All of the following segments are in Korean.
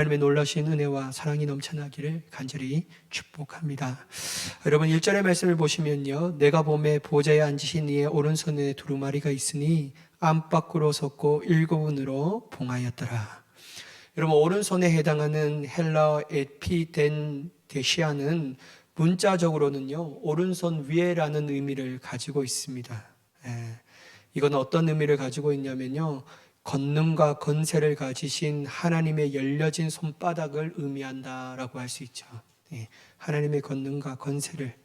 하나님의 놀라신 은혜와 사랑이 넘쳐나기를 간절히 축복합니다. 여러분 1절의 말씀을 보시면요, 내가 봄에 보좌에 앉으신 이의 오른손에 두루마리가 있으니 안팎으로 섰고 일곱은으로 봉하였더라. 여러분 오른손에 해당하는 헬라어 에피덴데시아는 문자적으로는요, 오른손 위에라는 의미를 가지고 있습니다. 이건 어떤 의미를 가지고 있냐면요, 권능과 권세를 가지신 하나님의 열려진 손바닥을 의미한다라고 할 수 있죠. 하나님의 권능과 권세를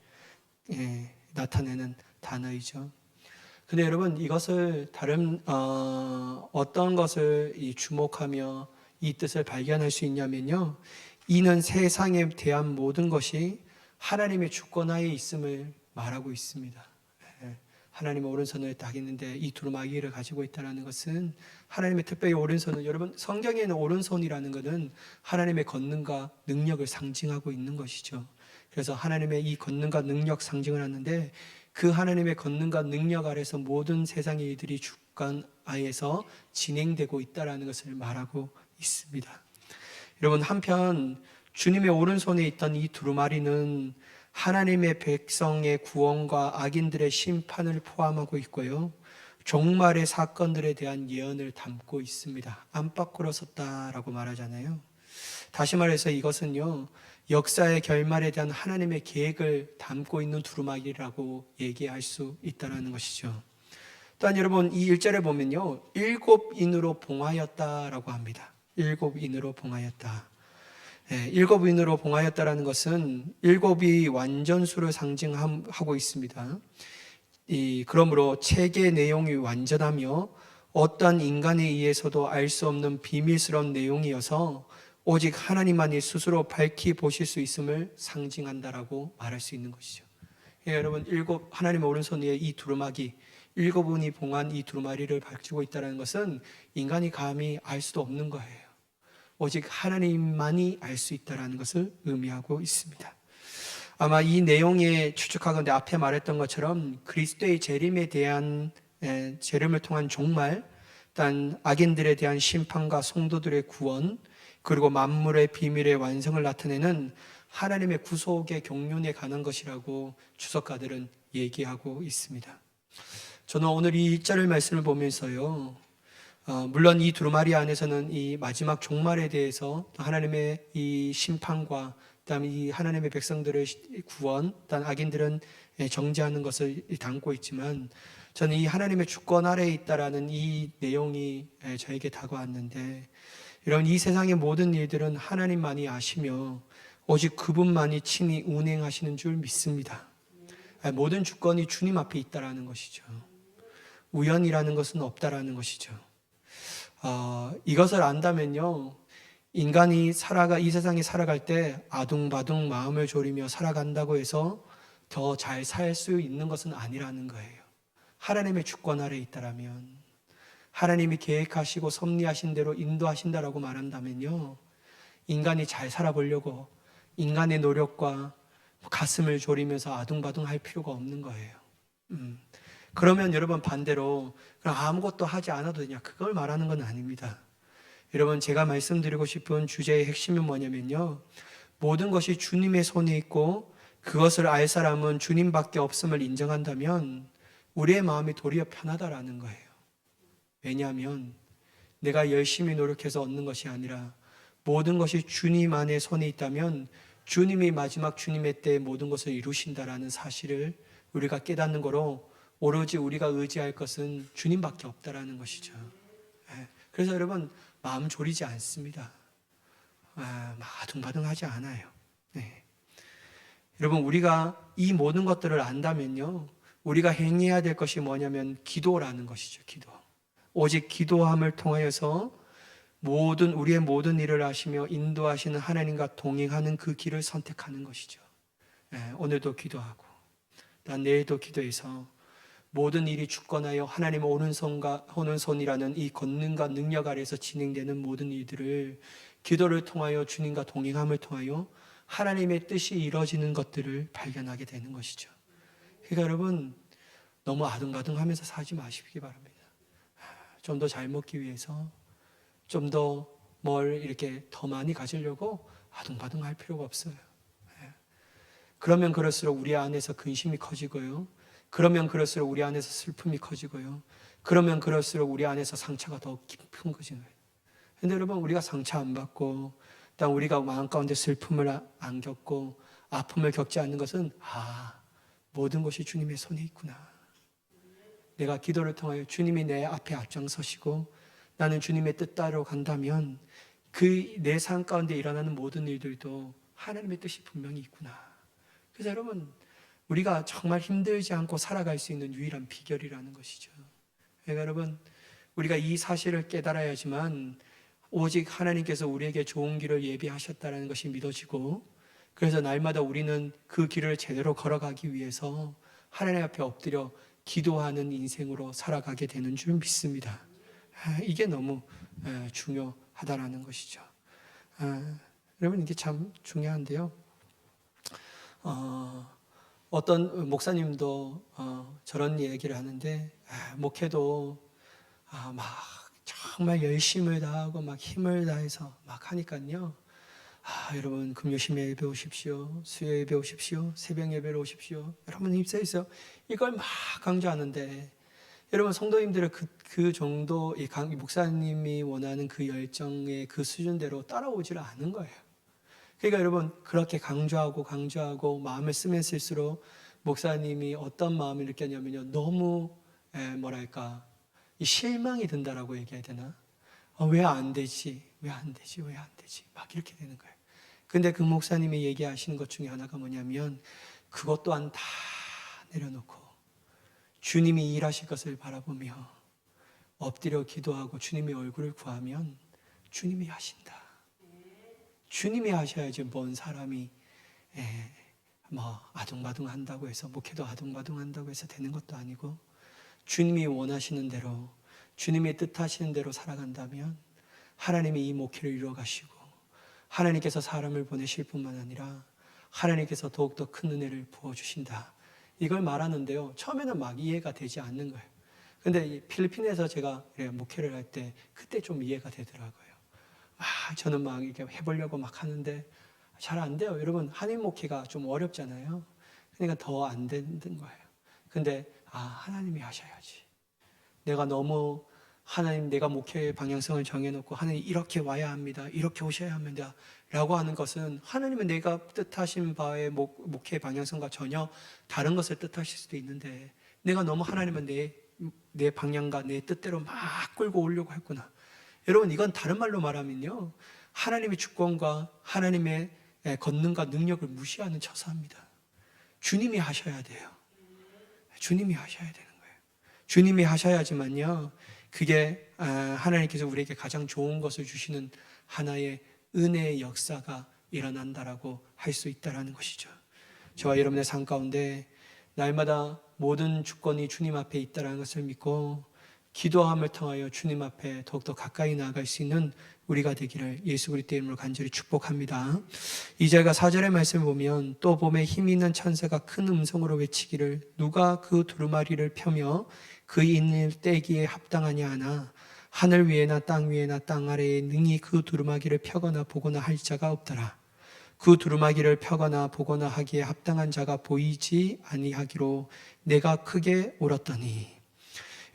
나타내는 단어이죠. 근데 여러분 이것을 다른 어떤 것을 주목하며 이 뜻을 발견할 수 있냐면요, 이는 세상에 대한 모든 것이 하나님의 주권하에 있음을 말하고 있습니다. 하나님의 오른손을 딱 있는데 이 두루마기를 가지고 있다는 것은 하나님의 특별히 오른손은, 여러분 성경에는 오른손이라는 것은 하나님의 권능과 능력을 상징하고 있는 것이죠. 그래서 하나님의 이 권능과 능력 상징을 하는데, 그 하나님의 권능과 능력 아래서 모든 세상의 일들이 주권 하에서 진행되고 있다는 것을 말하고 있습니다. 여러분 한편 주님의 오른손에 있던 이 두루마리는 하나님의 백성의 구원과 악인들의 심판을 포함하고 있고요, 종말의 사건들에 대한 예언을 담고 있습니다. 안팎으로 섰다라고 말하잖아요. 다시 말해서 이것은요, 역사의 결말에 대한 하나님의 계획을 담고 있는 두루마기라고 얘기할 수 있다는 것이죠. 또한 여러분 이 1절에 보면요, 일곱 인으로 봉하였다라고 합니다. 일곱 인으로 봉하였다. 일곱 인으로 봉하였다라는 것은 일곱이 완전수를 상징하고 있습니다. 그러므로 책의 내용이 완전하며 어떠한 인간에 의해서도 알 수 없는 비밀스러운 내용이어서 오직 하나님만이 스스로 밝히 보실 수 있음을 상징한다라고 말할 수 있는 것이죠. 여러분 하나님의 오른손 위에 이 두루마기, 일곱은이 봉한 이 두루마리를 가지고 있다는 것은 인간이 감히 알 수도 없는 거예요. 오직 하나님만이 알 수 있다는 것을 의미하고 있습니다. 아마 이 내용에 추측하건대 앞에 말했던 것처럼 그리스도의 재림에 대한 재림을 통한 종말, 단 악인들에 대한 심판과 성도들의 구원, 그리고 만물의 비밀의 완성을 나타내는 하나님의 구속의 경륜에 관한 것이라고 주석가들은 얘기하고 있습니다. 저는 오늘 이 1절 말씀을 보면서요, 물론 이 두루마리 안에서는 이 마지막 종말에 대해서 하나님의 이 심판과 그다음에 이 하나님의 백성들의 구원, 단 악인들은 정죄하는 것을 담고 있지만, 저는 이 하나님의 주권 아래에 있다라는 이 내용이 저에게 다가왔는데, 이런 이 세상의 모든 일들은 하나님만이 아시며 오직 그분만이 친히 운행하시는 줄 믿습니다. 모든 주권이 주님 앞에 있다라는 것이죠. 우연이라는 것은 없다라는 것이죠. 이것을 안다면요, 인간이 이 세상에 살아갈 때 아둥바둥 마음을 졸이며 살아간다고 해서 더 잘 살 수 있는 것은 아니라는 거예요. 하나님의 주권 아래에 있다라면, 하나님이 계획하시고 섭리하신 대로 인도하신다라고 말한다면요, 인간이 잘 살아보려고 인간의 노력과 가슴을 졸이면서 아둥바둥 할 필요가 없는 거예요. 그러면 여러분 반대로 그럼 아무것도 하지 않아도 되냐, 그걸 말하는 건 아닙니다. 여러분 제가 말씀드리고 싶은 주제의 핵심은 뭐냐면요, 모든 것이 주님의 손에 있고 그것을 알 사람은 주님밖에 없음을 인정한다면 우리의 마음이 도리어 편하다라는 거예요. 왜냐하면 내가 열심히 노력해서 얻는 것이 아니라 모든 것이 주님 안에 손에 있다면 주님이 마지막 주님의 때에 모든 것을 이루신다라는 사실을 우리가 깨닫는 거로 오로지 우리가 의지할 것은 주님밖에 없다라는 것이죠. 그래서 여러분 마음 졸이지 않습니다. 아둥바둥하지 않아요. 여러분 우리가 이 모든 것들을 안다면요, 우리가 행해야 될 것이 뭐냐면 기도라는 것이죠. 기도. 오직 기도함을 통하여서 우리의 모든 일을 하시며 인도하시는 하나님과 동행하는 그 길을 선택하는 것이죠. 오늘도 기도하고 내일도 기도해서 모든 일이 주권하여 하나님의 오른손이라는 이 권능과 능력 아래에서 진행되는 모든 일들을 기도를 통하여 주님과 동행함을 통하여 하나님의 뜻이 이루어지는 것들을 발견하게 되는 것이죠. 그러니까 여러분 너무 아둥바둥하면서 살지 마시기 바랍니다. 좀 더 잘 먹기 위해서, 좀 더 뭘 이렇게 더 많이 가지려고 아둥바둥 할 필요가 없어요. 그러면 그럴수록 우리 안에서 근심이 커지고요. 그러면 그럴수록 우리 안에서 슬픔이 커지고요. 그러면 그럴수록 우리 안에서 상처가 더 깊은 거죠. 근데 여러분, 우리가 상처 안 받고, 또 우리가 마음 가운데 슬픔을 안 겪고 아픔을 겪지 않는 것은 모든 것이 주님의 손에 있구나. 내가 기도를 통하여 주님이 내 앞에 앞장서시고 나는 주님의 뜻 따라 간다면 그 내 삶 가운데 일어나는 모든 일들도 하나님의 뜻이 분명히 있구나. 그래서 여러분, 우리가 정말 힘들지 않고 살아갈 수 있는 유일한 비결이라는 것이죠. 그러니까 여러분, 우리가 이 사실을 깨달아야지만 오직 하나님께서 우리에게 좋은 길을 예비하셨다는 것이 믿어지고, 그래서 날마다 우리는 그 길을 제대로 걸어가기 위해서 하나님 앞에 엎드려 기도하는 인생으로 살아가게 되는 줄 믿습니다. 이게 너무 중요하다라는 것이죠. 여러분, 이게 참 중요한데요. 어떤 목사님도 저런 얘기를 하는데, 목회도 막 정말 열심을 다하고 막 힘을 다해서 막 하니까요. 여러분, 금요일 예배 오십시오. 수요 예배 오십시오. 새벽 예배로 오십시오. 여러분 입사해서 이걸 막 강조하는데, 여러분 성도님들은 그 정도 이 목사님이 원하는 그 열정의 그 수준대로 따라오질 않은 거예요. 그러니까 여러분, 그렇게 강조하고 마음을 쓰면 쓸수록 목사님이 어떤 마음을 느꼈냐면요, 너무 이 실망이 든다라고 얘기해야 되나? 왜 안 되지? 막 이렇게 되는 거예요. 근데 그 목사님이 얘기하시는 것 중에 하나가 뭐냐면, 그것 또한 다 내려놓고 주님이 일하실 것을 바라보며 엎드려 기도하고 주님의 얼굴을 구하면 주님이 하신다. 주님이 하셔야지 뭔 사람이 아둥바둥 한다고 해서, 목회도 아둥바둥 한다고 해서 되는 것도 아니고, 주님이 원하시는 대로, 주님의 뜻하시는 대로 살아간다면 하나님이 이 목회를 이루어 가시고, 하나님께서 사람을 보내실 뿐만 아니라 하나님께서 더욱더 큰 은혜를 부어주신다. 이걸 말하는데요, 처음에는 막 이해가 되지 않는 거예요. 근데 필리핀에서 제가 목회를 할 때 그때 좀 이해가 되더라고요. 저는 막 이렇게 해보려고 막 하는데 잘 안 돼요. 여러분, 한인 목회가 좀 어렵잖아요. 그러니까 더 안 되는 거예요. 근데 하나님이 하셔야지. 내가 너무 내가 목회의 방향성을 정해놓고 하나님 이렇게 와야 합니다, 이렇게 오셔야 합니다 라고 하는 것은, 하나님은 내가 뜻하신 바의 목회의 방향성과 전혀 다른 것을 뜻하실 수도 있는데, 내가 너무 하나님은 내 방향과 내 뜻대로 막 끌고 오려고 했구나. 여러분, 이건 다른 말로 말하면요, 하나님의 주권과 하나님의 권능과 능력을 무시하는 처사입니다. 주님이 하셔야 돼요. 주님이 하셔야 되는 거예요. 주님이 하셔야지만요, 그게 하나님께서 우리에게 가장 좋은 것을 주시는 하나의 은혜의 역사가 일어난다라고 할 수 있다라는 것이죠. 저와 여러분의 삶 가운데 날마다 모든 주권이 주님 앞에 있다라는 것을 믿고 기도함을 통하여 주님 앞에 더욱더 가까이 나아갈 수 있는 우리가 되기를 예수 그리스도의 이름으로 간절히 축복합니다. 2절과 4절의 말씀을 보면, 또 봄에 힘 있는 천사가 큰 음성으로 외치기를, 누가 그 두루마리를 펴며 그 인을 떼기에 합당하냐 하나, 하늘 위에나 땅 위에나 땅 아래에 능히 그 두루마기를 펴거나 보거나 할 자가 없더라. 그 두루마기를 펴거나 보거나 하기에 합당한 자가 보이지 아니하기로 내가 크게 울었더니.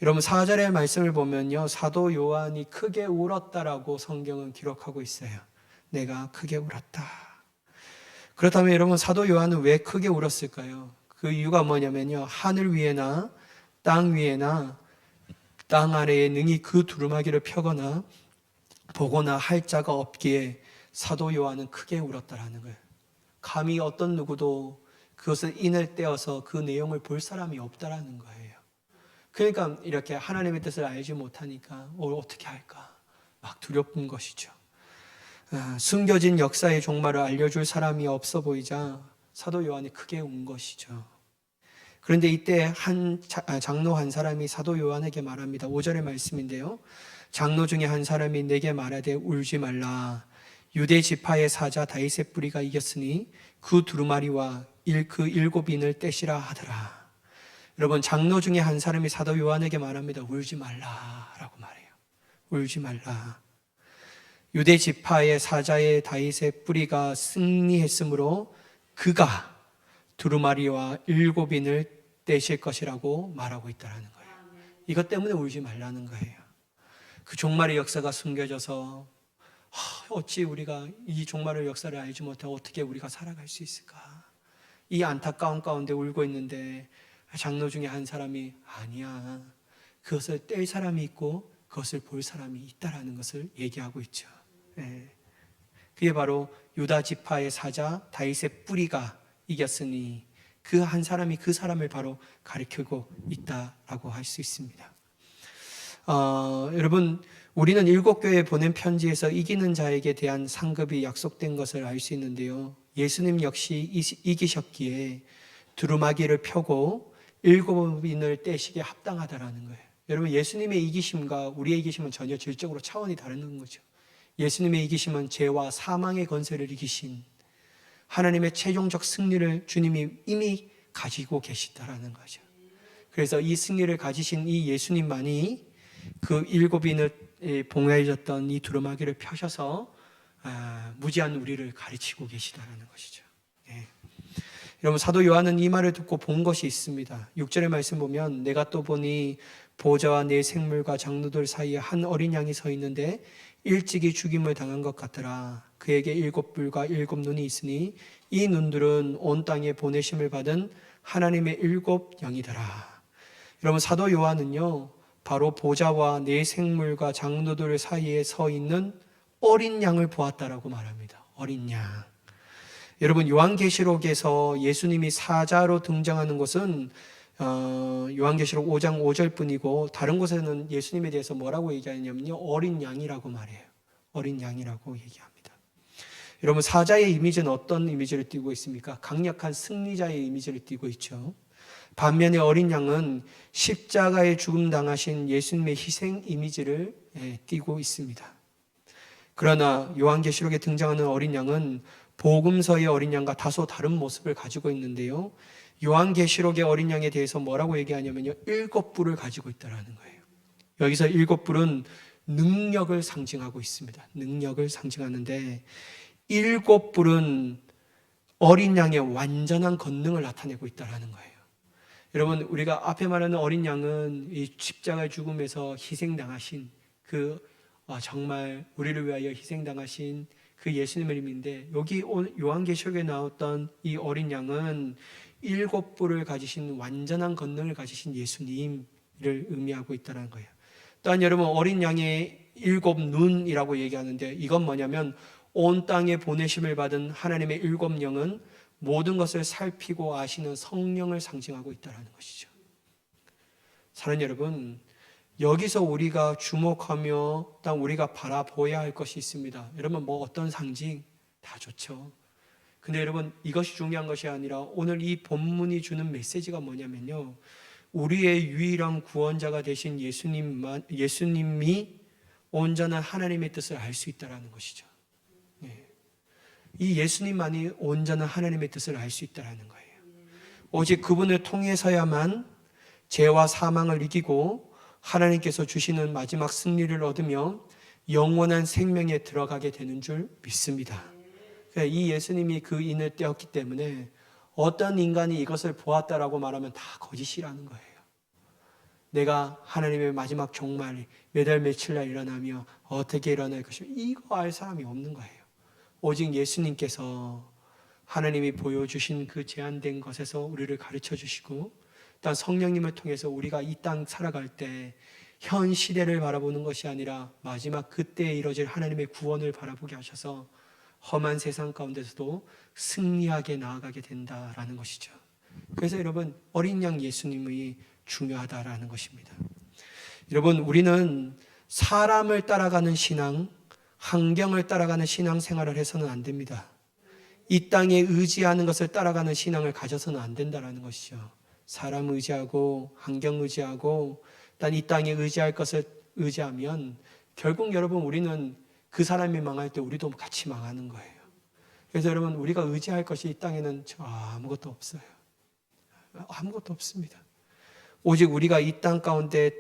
여러분, 4절의 말씀을 보면요, 사도 요한이 크게 울었다라고 성경은 기록하고 있어요. 내가 크게 울었다. 그렇다면 여러분, 사도 요한은 왜 크게 울었을까요? 그 이유가 뭐냐면요, 하늘 위에나 땅 위에나 땅 아래에 능히 그 두루마기를 펴거나 보거나 할 자가 없기에 사도 요한은 크게 울었다라는 거예요. 감히 어떤 누구도 그것을 인을 떼어서 그 내용을 볼 사람이 없다라는 거예요. 그러니까 이렇게 하나님의 뜻을 알지 못하니까 어떻게 할까 막 두렵은 것이죠. 숨겨진 역사의 종말을 알려줄 사람이 없어 보이자 사도 요한이 크게 운 것이죠. 그런데 이때 장로 한 사람이 사도 요한에게 말합니다. 5절의 말씀인데요, 장로 중에 한 사람이 내게 말하되 울지 말라. 유대 지파의 사자 다윗의 뿌리가 이겼으니 그 두루마리와 그 7인을 떼시라 하더라. 여러분, 장로 중에 한 사람이 사도 요한에게 말합니다. 울지 말라라고 말해요. 울지 말라. 유대 지파의 사자의 다윗의 뿌리가 승리했으므로 그가 두루마리와 7인을 떼실 것이라고 말하고 있다는 거예요. 이것 때문에 울지 말라는 거예요. 그 종말의 역사가 숨겨져서 어찌 우리가 이 종말의 역사를 알지 못하고 어떻게 우리가 살아갈 수 있을까? 이 안타까운 가운데 울고 있는데 장로 중에 한 사람이 아니야, 그것을 뗄 사람이 있고 그것을 볼 사람이 있다라는 것을 얘기하고 있죠. 그게 바로 유다 지파의 사자 다윗의 뿌리가 이겼으니 그 한 사람이 그 사람을 바로 가리키고 있다라고 할 수 있습니다. 여러분, 우리는 7교회에 보낸 편지에서 이기는 자에게 대한 상급이 약속된 것을 알 수 있는데요, 예수님 역시 이기셨기에 두루마기를 펴고 7인을 떼시기에 합당하다라는 거예요. 여러분, 예수님의 이기심과 우리의 이기심은 전혀 질적으로 차원이 다른 거죠. 예수님의 이기심은 죄와 사망의 권세를 이기신 하나님의 최종적 승리를 주님이 이미 가지고 계시다라는 거죠. 그래서 이 승리를 가지신 이 예수님만이 그 7인을 봉해졌던 이 두루마기를 펴셔서 무지한 우리를 가르치고 계시다라는 것이죠. 여러분, 사도 요한은 이 말을 듣고 본 것이 있습니다. 6절의 말씀 보면 내가 또 보니 보좌와 네 생물과 장로들 사이에 한 어린 양이 서 있는데 일찍이 죽임을 당한 것 같더라. 그에게 7뿔과 7눈이 있으니 이 눈들은 온 땅에 보내심을 받은 하나님의 7영이더라. 여러분, 사도 요한은요, 바로 보좌와 네 생물과 장로들 사이에 서 있는 어린 양을 보았다라고 말합니다. 어린 양. 여러분, 요한계시록에서 예수님이 사자로 등장하는 것은 요한계시록 5장 5절뿐이고 다른 곳에는 예수님에 대해서 뭐라고 얘기하냐면요, 어린 양이라고 말해요. 어린 양이라고 얘기합니다. 여러분, 사자의 이미지는 어떤 이미지를 띠고 있습니까? 강력한 승리자의 이미지를 띠고 있죠. 반면에 어린 양은 십자가에 죽음 당하신 예수님의 희생 이미지를 띠고 있습니다. 그러나 요한계시록에 등장하는 어린 양은 복음서의 어린 양과 다소 다른 모습을 가지고 있는데요, 요한계시록의 어린 양에 대해서 뭐라고 얘기하냐면요, 7뿔을 가지고 있다는 거예요. 여기서 7뿔은 능력을 상징하고 있습니다. 능력을 상징하는데 7뿔은 어린 양의 완전한 권능을 나타내고 있다는 거예요. 여러분, 우리가 앞에 말하는 어린 양은 이 십자가의 죽음에서 희생당하신 정말 우리를 위하여 희생당하신 그 예수님의 이름인데, 여기 요한계시록에 나왔던 이 어린 양은 7뿔을 가지신 완전한 권능을 가지신 예수님을 의미하고 있다는 거예요. 또한 여러분, 어린 양의 7눈이라고 얘기하는데 이건 뭐냐면 온 땅에 보내심을 받은 하나님의 7영은 모든 것을 살피고 아시는 성령을 상징하고 있다는 것이죠. 사랑하는 여러분, 여기서 우리가 주목하며 또 우리가 바라보아야 할 것이 있습니다. 여러분, 어떤 상징 다 좋죠. 근데 여러분, 이것이 중요한 것이 아니라 오늘 이 본문이 주는 메시지가 뭐냐면요, 우리의 유일한 구원자가 되신 예수님이 온전한 하나님의 뜻을 알 수 있다는 것이죠. 이 예수님만이 온전한 하나님의 뜻을 알 수 있다는 거예요. 오직 그분을 통해서야만 죄와 사망을 이기고 하나님께서 주시는 마지막 승리를 얻으며 영원한 생명에 들어가게 되는 줄 믿습니다. 이 예수님이 그 인을 떼었기 때문에 어떤 인간이 이것을 보았다라고 말하면 다 거짓이라는 거예요. 내가 하나님의 마지막 종말 몇 월 며칠 날 일어나며 어떻게 일어날 것이며 이거 알 사람이 없는 거예요. 오직 예수님께서 하나님이 보여주신 그 제한된 것에서 우리를 가르쳐 주시고, 또 성령님을 통해서 우리가 이 땅 살아갈 때 현 시대를 바라보는 것이 아니라 마지막 그때에 이뤄질 하나님의 구원을 바라보게 하셔서 험한 세상 가운데서도 승리하게 나아가게 된다라는 것이죠. 그래서 여러분, 어린 양 예수님이 중요하다라는 것입니다. 여러분, 우리는 사람을 따라가는 신앙, 환경을 따라가는 신앙생활을 해서는 안 됩니다. 이 땅에 의지하는 것을 따라가는 신앙을 가져서는 안 된다는 것이죠. 사람 의지하고 환경 의지하고 단 이 땅에 의지할 것을 의지하면 결국 여러분, 우리는 그 사람이 망할 때 우리도 같이 망하는 거예요. 그래서 여러분, 우리가 의지할 것이 이 땅에는 아무것도 없어요. 아무것도 없습니다. 오직 우리가 이 땅 가운데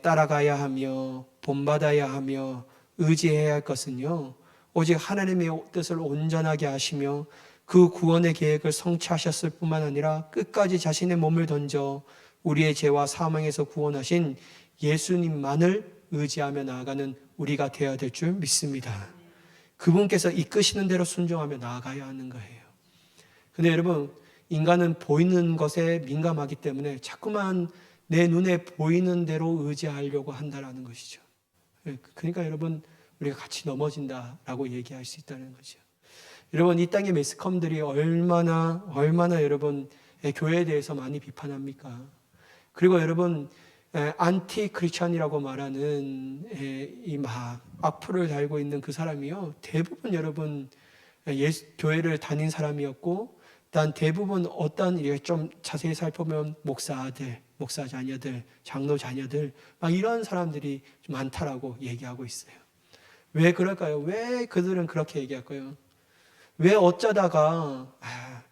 따라가야 하며 본받아야 하며 의지해야 할 것은요, 오직 하나님의 뜻을 온전하게 하시며 그 구원의 계획을 성취하셨을 뿐만 아니라 끝까지 자신의 몸을 던져 우리의 죄와 사망에서 구원하신 예수님만을 의지하며 나아가는 우리가 되어야 될 줄 믿습니다. 그분께서 이끄시는 대로 순종하며 나아가야 하는 거예요. 근데 여러분, 인간은 보이는 것에 민감하기 때문에 자꾸만 내 눈에 보이는 대로 의지하려고 한다는 것이죠. 그러니까 여러분, 우리가 같이 넘어진다라고 얘기할 수 있다는 거죠. 여러분, 이 땅의 매스컴들이 얼마나 여러분 교회에 대해서 많이 비판합니까? 그리고 여러분, 안티 크리스천이라고 말하는 이 막 악플을 달고 있는 그 사람이요, 대부분 여러분 교회를 다닌 사람이었고, 단 대부분 좀 자세히 살펴보면 목사들, 목사 자녀들, 장로 자녀들, 막 이런 사람들이 좀 많다라고 얘기하고 있어요. 왜 그럴까요? 왜 그들은 그렇게 얘기할까요? 왜 어쩌다가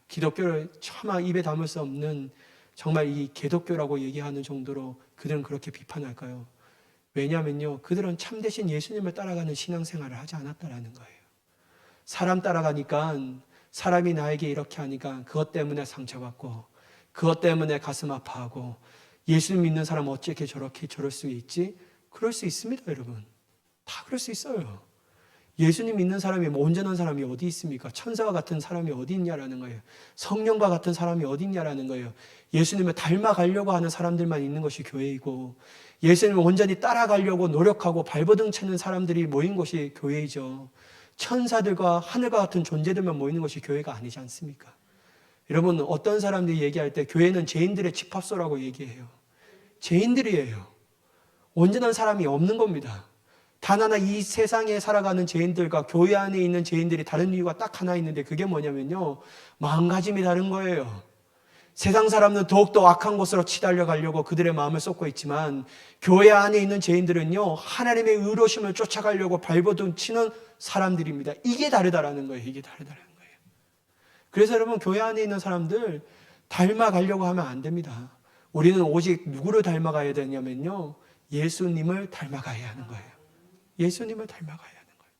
기독교를 차마 입에 담을 수 없는 정말 이 개독교라고 얘기하는 정도로 그들은 그렇게 비판할까요? 왜냐하면요, 그들은 참되신 예수님을 따라가는 신앙생활을 하지 않았다라는 거예요. 사람 따라가니까, 사람이 나에게 이렇게 하니까 그것 때문에 상처받고, 그것 때문에 가슴 아파하고, 예수님 믿는 사람 어떻게 저럴 수 있지? 그럴 수 있습니다, 여러분. 다 그럴 수 있어요. 예수님 믿는 사람이 온전한 사람이 어디 있습니까? 천사와 같은 사람이 어디 있냐라는 거예요. 성령과 같은 사람이 어디 있냐라는 거예요. 예수님을 닮아가려고 하는 사람들만 있는 것이 교회이고, 예수님을 온전히 따라가려고 노력하고 발버둥 치는 사람들이 모인 것이 교회이죠. 천사들과 하늘과 같은 존재들만 모이는 것이 교회가 아니지 않습니까? 여러분, 어떤 사람들이 얘기할 때 교회는 죄인들의 집합소라고 얘기해요. 죄인들이에요. 온전한 사람이 없는 겁니다. 단 하나, 이 세상에 살아가는 죄인들과 교회 안에 있는 죄인들이 다른 이유가 딱 하나 있는데, 그게 뭐냐면요, 마음가짐이 다른 거예요. 세상 사람은 더욱더 악한 곳으로 치달려 가려고 그들의 마음을 쏟고 있지만, 교회 안에 있는 죄인들은요, 하나님의 의로심을 쫓아가려고 발버둥 치는 사람들입니다. 이게 다르다라는 거예요. 이게 다르다라는 거예요. 그래서 여러분, 교회 안에 있는 사람들 닮아가려고 하면 안 됩니다. 우리는 오직 누구를 닮아가야 되냐면요, 예수님을 닮아가야 하는 거예요. 예수님을 닮아가야 하는 거예요.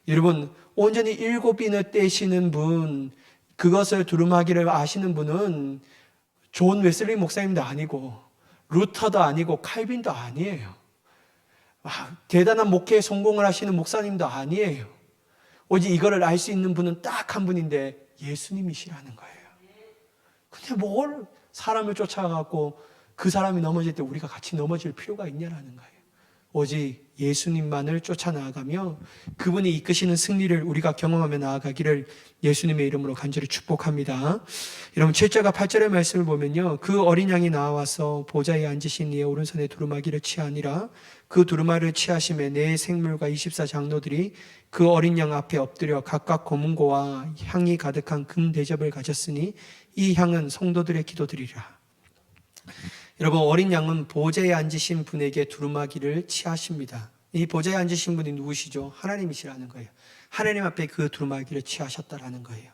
여러분, 온전히 7인을 떼시는 분, 그것을 두루마기를 아시는 분은 존 웨슬리 목사님도 아니고, 루터도 아니고, 칼빈도 아니에요. 대단한 목회에 성공을 하시는 목사님도 아니에요. 오직 이거를 알 수 있는 분은 딱 한 분인데, 예수님이시라는 거예요. 근데 뭘 사람을 쫓아가고 그 사람이 넘어질 때 우리가 같이 넘어질 필요가 있냐라는 거예요. 오직 예수님만을 쫓아 나아가며 그분이 이끄시는 승리를 우리가 경험하며 나아가기를 예수님의 이름으로 간절히 축복합니다. 여러분, 7절과 8절의 말씀을 보면요, 그 어린 양이 나와서 보좌에 앉으신 이의 오른손에 두루마기를 취하니라. 그 두루마기를 취하심에 네 생물과 24장로들이 그 어린 양 앞에 엎드려 각각 고문고와 향이 가득한 금 대접을 가졌으니 이 향은 성도들의 기도드리라. 여러분, 어린 양은 보좌에 앉으신 분에게 두루마기를 취하십니다. 이 보좌에 앉으신 분이 누구시죠? 하나님이시라는 거예요. 하나님 앞에 그 두루마기를 취하셨다라는 거예요.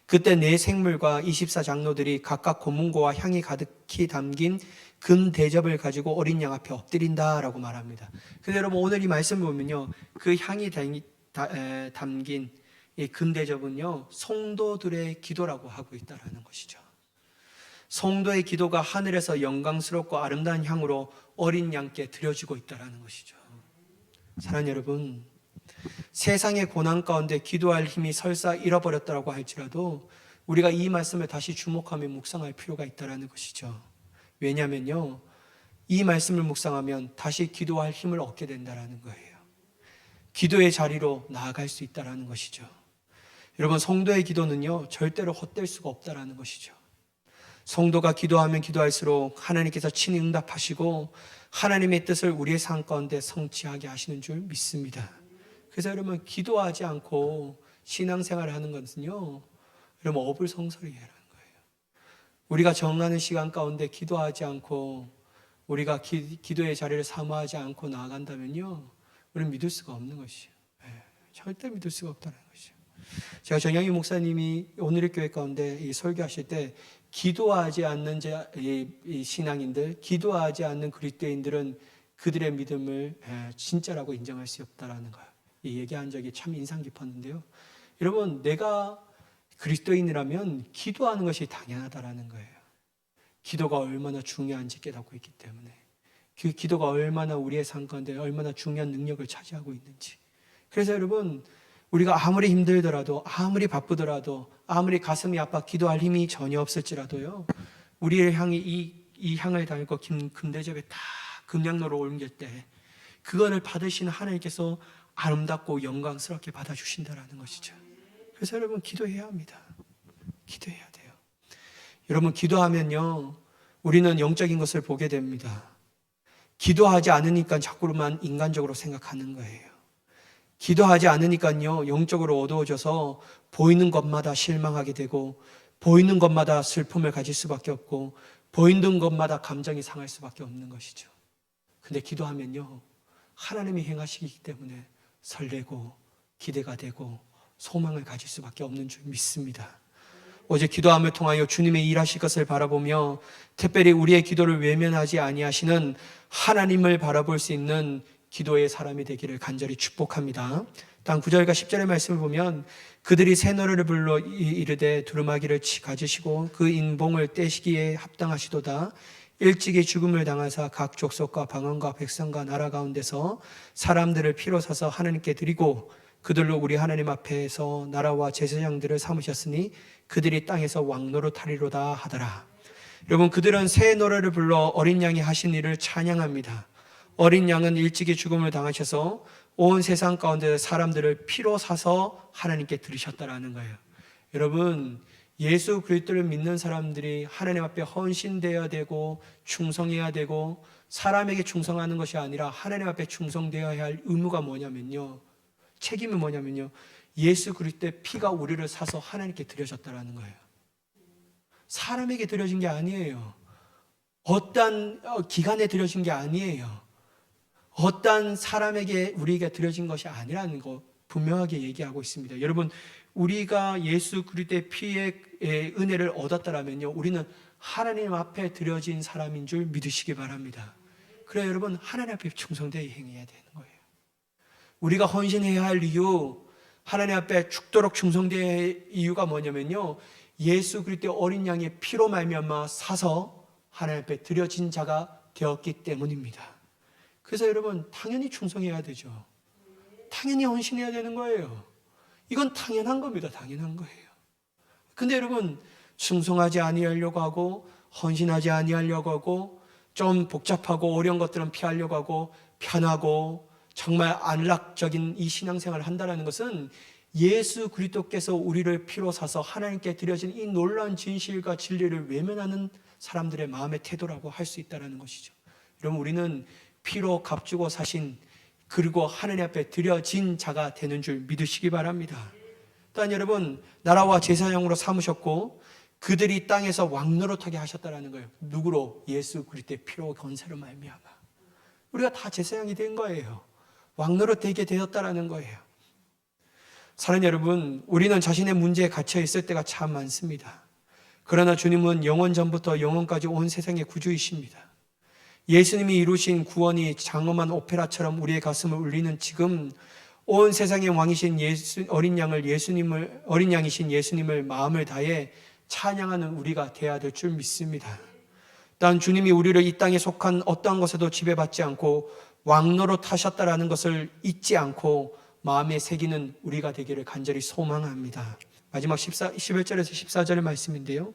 그때 네 생물과 24장로들이 각각 고문고와 향이 가득히 담긴 금 대접을 가지고 어린 양 앞에 엎드린다라고 말합니다. 근데 여러분, 오늘 이 말씀 보면요, 그 향이 담긴 이 금 대접은요, 성도들의 기도라고 하고 있다라는 것이죠. 성도의 기도가 하늘에서 영광스럽고 아름다운 향으로 어린 양께 드려지고 있다는 것이죠. 사랑하는 여러분, 세상의 고난 가운데 기도할 힘이 설사 잃어버렸다고 할지라도 우리가 이 말씀을 다시 주목하며 묵상할 필요가 있다는 것이죠. 왜냐하면요, 이 말씀을 묵상하면 다시 기도할 힘을 얻게 된다는 거예요. 기도의 자리로 나아갈 수 있다는 것이죠. 여러분, 성도의 기도는요, 절대로 헛될 수가 없다는 것이죠. 성도가 기도하면 기도할수록 하나님께서 친히 응답하시고 하나님의 뜻을 우리의 삶 가운데 성취하게 하시는 줄 믿습니다. 그래서 여러분, 기도하지 않고 신앙생활을 하는 것은요, 여러분, 어불성설이라는 거예요. 우리가 정하는 시간 가운데 기도하지 않고 우리가 기도의 자리를 사모하지 않고 나아간다면요, 우리는 믿을 수가 없는 것이죠. 절대 믿을 수가 없다는 것이죠. 제가 정양희 목사님이 오늘의 교회 가운데 이 설교하실 때, 기도하지 않는 이 신앙인들, 기도하지 않는 그리스도인들은 그들의 믿음을 진짜라고 인정할 수 없다라는 거예요. 이 얘기한 적이 참 인상 깊었는데요. 여러분, 내가 그리스도인이라면 기도하는 것이 당연하다라는 거예요. 기도가 얼마나 중요한지 깨닫고 있기 때문에, 그 기도가 얼마나 우리의 삶 가운데 얼마나 중요한 능력을 차지하고 있는지. 그래서 여러분, 우리가 아무리 힘들더라도, 아무리 바쁘더라도, 아무리 가슴이 아파 기도할 힘이 전혀 없을지라도요, 우리를 향해 이 향을 달고 금대접에 다 금양로로 옮길 때 그거를 받으시는 하나님께서 아름답고 영광스럽게 받아주신다라는 것이죠. 그래서 여러분, 기도해야 합니다. 기도해야 돼요. 여러분, 기도하면요, 우리는 영적인 것을 보게 됩니다. 기도하지 않으니까 자꾸만 인간적으로 생각하는 거예요. 기도하지 않으니까요, 영적으로 어두워져서 보이는 것마다 실망하게 되고, 보이는 것마다 슬픔을 가질 수밖에 없고, 보이는 것마다 감정이 상할 수밖에 없는 것이죠. 근데 기도하면요, 하나님이 행하시기 때문에 설레고 기대가 되고 소망을 가질 수밖에 없는 줄 믿습니다. 어제 기도함을 통하여 주님의 일하실 것을 바라보며 특별히 우리의 기도를 외면하지 아니하시는 하나님을 바라볼 수 있는 기도의 사람이 되기를 간절히 축복합니다. 다음 9절과 10절의 말씀을 보면 그들이 새 노래를 불러 이르되 두루마기를 가지시고 그 인봉을 떼시기에 합당하시도다. 일찍이 죽음을 당하사 각 족속과 방언과 백성과 나라 가운데서 사람들을 피로 사서 하나님께 드리고 그들로 우리 하나님 앞에서 나라와 제사장들을 삼으셨으니 그들이 땅에서 왕노릇하리로다 하더라. 여러분, 그들은 새 노래를 불러 어린 양이 하신 일을 찬양합니다. 어린 양은 일찍이 죽음을 당하셔서 온 세상 가운데 사람들을 피로 사서 하나님께 드리셨다라는 거예요. 여러분, 예수 그리스도를 믿는 사람들이 하나님 앞에 헌신되어야 되고 충성해야 되고, 사람에게 충성하는 것이 아니라 하나님 앞에 충성되어야 할 의무가 뭐냐면요, 책임이 뭐냐면요, 예수 그리스도의 피가 우리를 사서 하나님께 드려졌다라는 거예요. 사람에게 드려진 게 아니에요. 어떤 기관에 드려진 게 아니에요. 어떤 사람에게 우리에게 드려진 것이 아니라는 거 분명하게 얘기하고 있습니다. 여러분, 우리가 예수 그리스도의 피의 은혜를 얻었다라면요, 우리는 하나님 앞에 드려진 사람인 줄 믿으시기 바랍니다. 그래 여러분, 하나님 앞에 충성되게 행해야 되는 거예요. 우리가 헌신해야 할 이유, 하나님 앞에 죽도록 충성되어야 할 이유가 뭐냐면요, 예수 그리스도의 어린 양의 피로 말미암아 사서 하나님 앞에 드려진 자가 되었기 때문입니다. 그래서 여러분, 당연히 충성해야 되죠. 당연히 헌신해야 되는 거예요. 이건 당연한 겁니다. 당연한 거예요. 근데 여러분, 충성하지 아니하려고 하고 헌신하지 아니하려고 하고 좀 복잡하고 어려운 것들은 피하려고 하고 편하고 정말 안락적인 이 신앙생활을 한다는 것은 예수 그리스도께서 우리를 피로 사서 하나님께 드려진 이 놀라운 진실과 진리를 외면하는 사람들의 마음의 태도라고 할 수 있다는 것이죠. 여러분, 우리는 피로 값주고 사신, 그리고 하나님 앞에 드려진 자가 되는 줄 믿으시기 바랍니다. 또한 여러분, 나라와 제사장으로 삼으셨고 그들이 땅에서 왕노릇하게 하셨다는 거예요. 누구로? 예수 그리스도의 피로 건세로 말미암아 우리가 다 제사장이 된 거예요. 왕노릇 되게 되었다는 거예요. 사랑하는 여러분, 우리는 자신의 문제에 갇혀 있을 때가 참 많습니다. 그러나 주님은 영원 전부터 영원까지 온 세상의 구주이십니다. 예수님이 이루신 구원이 장엄한 오페라처럼 우리의 가슴을 울리는 지금, 온 세상의 왕이신 어린 양이신 예수님을 마음을 다해 찬양하는 우리가 되어야 될 줄 믿습니다. 또한 주님이 우리를 이 땅에 속한 어떠한 것에도 지배받지 않고 왕노릇 하셨다라는 것을 잊지 않고 마음에 새기는 우리가 되기를 간절히 소망합니다. 마지막 11절에서 14절의 말씀인데요,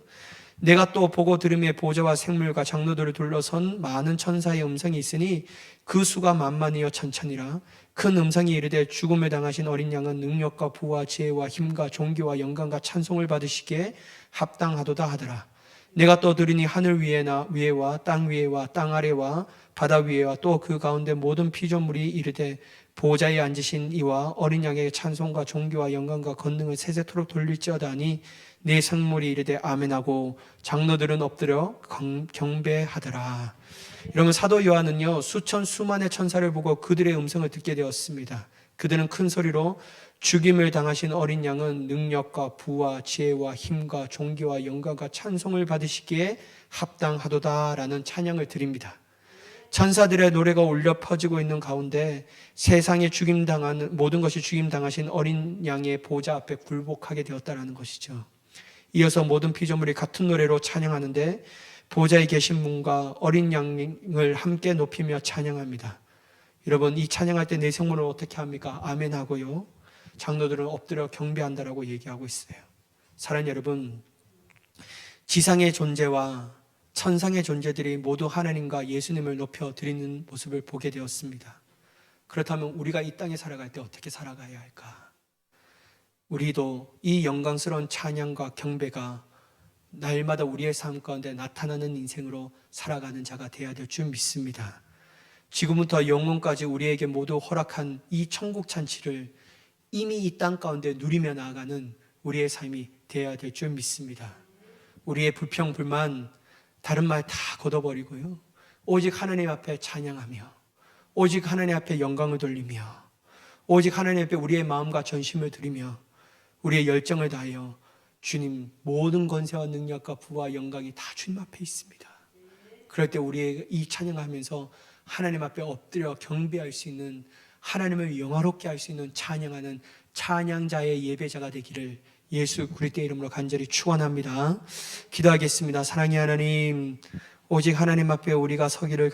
내가 또 보고 들음에 보좌와 생물과 장로들을 둘러선 많은 천사의 음성이 있으니 그 수가 만만이요 천천이라. 큰 음성이 이르되 죽음을 당하신 어린 양은 능력과 부와 지혜와 힘과 존귀와 영광과 찬송을 받으시기에 합당하도다 하더라. 내가 또 들으니 하늘 위에와 땅 위에와 땅 아래와 바다 위에와 또 그 가운데 모든 피조물이 이르되 보좌에 앉으신 이와 어린 양에게 찬송과 존귀와 영광과 권능을 세세토록 돌릴지어다 하니 네 성물이 이르되 아멘하고 장로들은 엎드려 경배하더라. 여러분, 사도 요한은요, 수만의 천사를 보고 그들의 음성을 듣게 되었습니다. 그들은 큰 소리로 죽임을 당하신 어린 양은 능력과 부와 지혜와 힘과 존귀와 영광과 찬송을 받으시기에 합당하도다라는 찬양을 드립니다. 천사들의 노래가 울려 퍼지고 있는 가운데 세상에 죽임당하는 모든 것이 죽임당하신 어린 양의 보좌 앞에 굴복하게 되었다라는 것이죠. 이어서 모든 피조물이 같은 노래로 찬양하는데 보좌에 계신 분과 어린 양을 함께 높이며 찬양합니다. 여러분, 이 찬양할 때 내성문을 어떻게 합니까? 아멘 하고요. 장로들은 엎드려 경배한다라고 얘기하고 있어요. 사랑하는 여러분, 지상의 존재와 천상의 존재들이 모두 하나님과 예수님을 높여 드리는 모습을 보게 되었습니다. 그렇다면 우리가 이 땅에 살아갈 때 어떻게 살아가야 할까? 우리도 이 영광스러운 찬양과 경배가 날마다 우리의 삶 가운데 나타나는 인생으로 살아가는 자가 되어야 될 줄 믿습니다. 지금부터 영원까지 우리에게 모두 허락한 이 천국 잔치를 이미 이 땅 가운데 누리며 나아가는 우리의 삶이 되어야 될 줄 믿습니다. 우리의 불평, 불만, 다른 말 다 걷어버리고요. 오직 하나님 앞에 찬양하며, 오직 하나님 앞에 영광을 돌리며, 오직 하나님 앞에 우리의 마음과 전심을 드리며 우리의 열정을 다하여 주님, 모든 권세와 능력과 부와 영광이 다 주님 앞에 있습니다. 그럴 때 우리의 이 찬양하면서 하나님 앞에 엎드려 경배할 수 있는, 하나님을 영화롭게 할 수 있는 찬양하는 찬양자의 예배자가 되기를 예수 그리스도의 이름으로 간절히 축원합니다. 기도하겠습니다. 사랑의 하나님, 오직 하나님 앞에 우리가 서기를